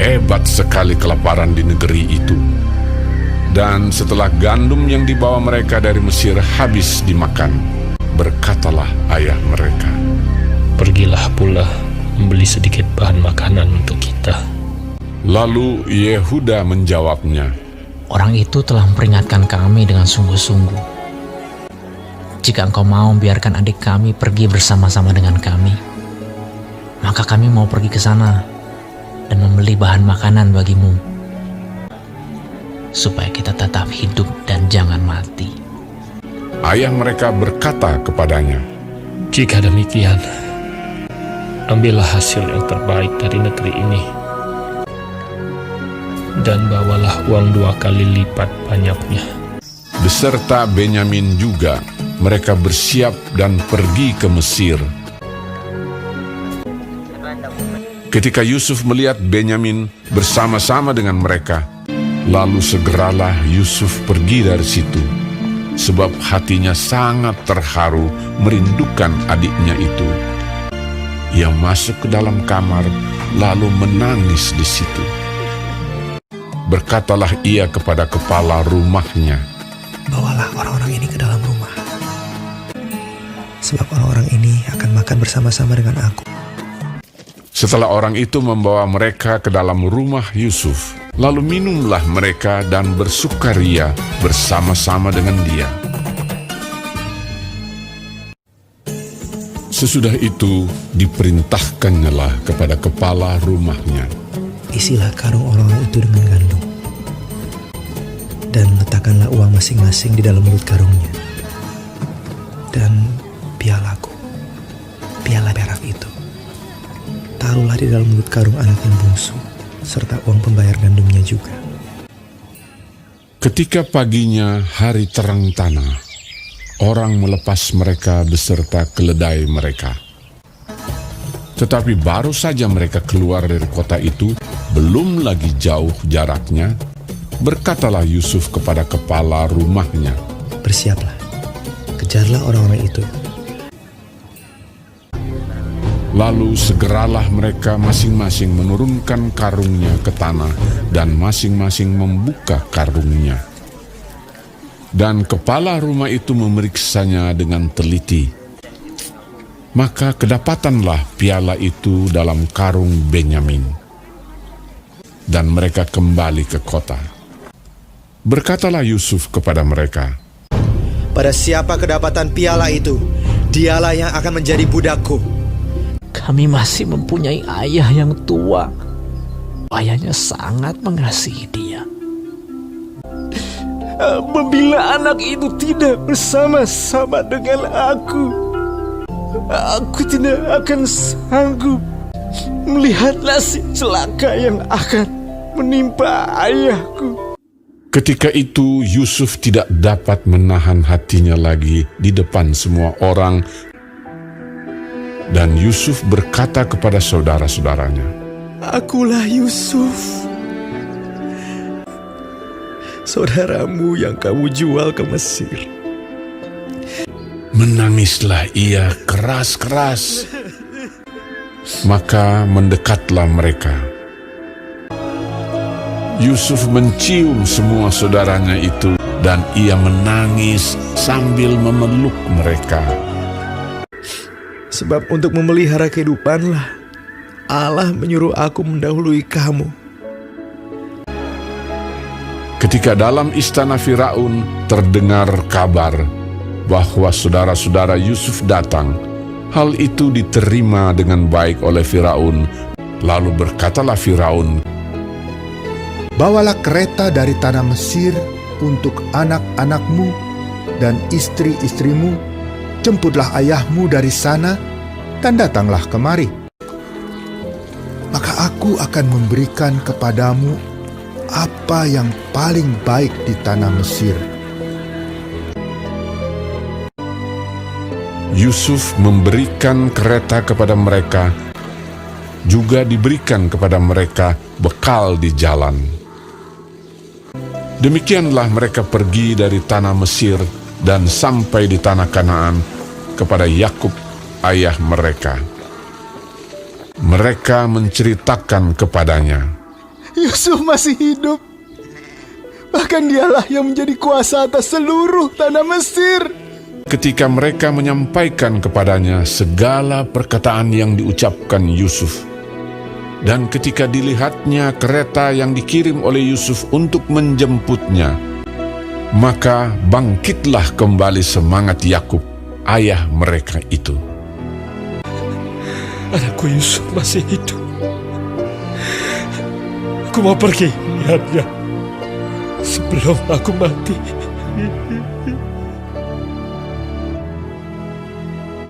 Hebat sekali kelaparan di negeri itu. Dan setelah gandum yang dibawa mereka dari Mesir habis dimakan, berkatalah ayah mereka, "Pergilah pula membeli sedikit bahan makanan untuk kita." Lalu Yehuda menjawabnya, Orang itu telah memperingatkan kami dengan sungguh-sungguh. Jika engkau mau biarkan adik kami pergi bersama-sama dengan kami, maka kami mau pergi ke sana dan membeli bahan makanan bagimu, supaya kita tetap hidup dan jangan mati. Ayah mereka berkata kepadanya, "Jika demikian, ambillah hasil yang terbaik dari negeri ini, dan bawalah uang 2 kali lipat banyaknya." Beserta Benyamin juga, mereka bersiap dan pergi ke Mesir. Ketika Yusuf melihat Benyamin bersama-sama dengan mereka, lalu segeralah Yusuf pergi dari situ, sebab hatinya sangat terharu merindukan adiknya itu. Ia masuk ke dalam kamar, lalu menangis di situ. Berkatalah ia kepada kepala rumahnya, "Bawalah orang-orang ini ke dalam rumah, sebab orang-orang ini akan makan bersama-sama dengan aku." Setelah orang itu membawa mereka ke dalam rumah Yusuf, lalu minumlah mereka dan bersukaria bersama-sama dengan dia. Sesudah itu diperintahkannyalah kepada kepala rumahnya, "Isilah karung orang-orang itu dengan gandum, dan letakkanlah uang masing-masing di dalam mulut karungnya. Dan pialaku, piala perak itu, taruhlah di dalam mulut karung anak yang bungsu, serta uang pembayar gandumnya juga." Ketika paginya hari terang tanah, orang melepas mereka beserta keledai mereka. Tetapi baru saja mereka keluar dari kota itu, belum lagi jauh jaraknya, berkatalah Yusuf kepada kepala rumahnya, "Bersiaplah, kejarlah orang-orang itu." Lalu segeralah mereka masing-masing menurunkan karungnya ke tanah dan masing-masing membuka karungnya. Dan kepala rumah itu memeriksanya dengan teliti. Maka kedapatanlah piala itu dalam karung Benyamin. Dan mereka kembali ke kota. Berkatalah Yusuf kepada mereka, "Pada siapa kedapatan piala itu, dialah yang akan menjadi budakku." Kami masih mempunyai ayah yang tua. Ayahnya sangat mengasihi dia. Apabila anak itu tidak bersama-sama dengan aku tidak akan sanggup melihat nasib celaka yang akan menimpa ayahku." ketika itu Yusuf tidak dapat menahan hatinya lagi di depan semua orang. Dan Yusuf berkata kepada saudara-saudaranya, "Akulah Yusuf, saudaramu yang kamu jual ke Mesir." Menangislah ia keras-keras. Maka mendekatlah mereka. Yusuf mencium semua saudaranya itu, dan ia menangis sambil memeluk mereka. "Sebab untuk memelihara kehidupanlah Allah menyuruh aku mendahului kamu." Ketika dalam istana Firaun terdengar kabar bahwa saudara-saudara Yusuf datang, hal itu diterima dengan baik oleh Firaun. Lalu berkatalah Firaun, "Bawalah kereta dari tanah Mesir untuk anak-anakmu dan istri-istrimu, jemputlah ayahmu dari sana dan datanglah kemari. Maka aku akan memberikan kepadamu apa yang paling baik di tanah Mesir." Yusuf memberikan kereta kepada mereka, juga diberikan kepada mereka bekal di jalan. Demikianlah mereka pergi dari tanah Mesir dan sampai di tanah Kanaan kepada Yakub ayah mereka. Mereka menceritakan kepadanya, Yusuf masih hidup. Bahkan dialah yang menjadi kuasa atas seluruh tanah Mesir. Ketika mereka menyampaikan kepadanya segala perkataan yang diucapkan Yusuf, dan ketika dilihatnya kereta yang dikirim oleh Yusuf untuk menjemputnya, maka bangkitlah kembali semangat Yakub, ayah mereka itu. Anakku Yusuf masih hidup. Aku mau pergi lihatnya sebelum aku mati.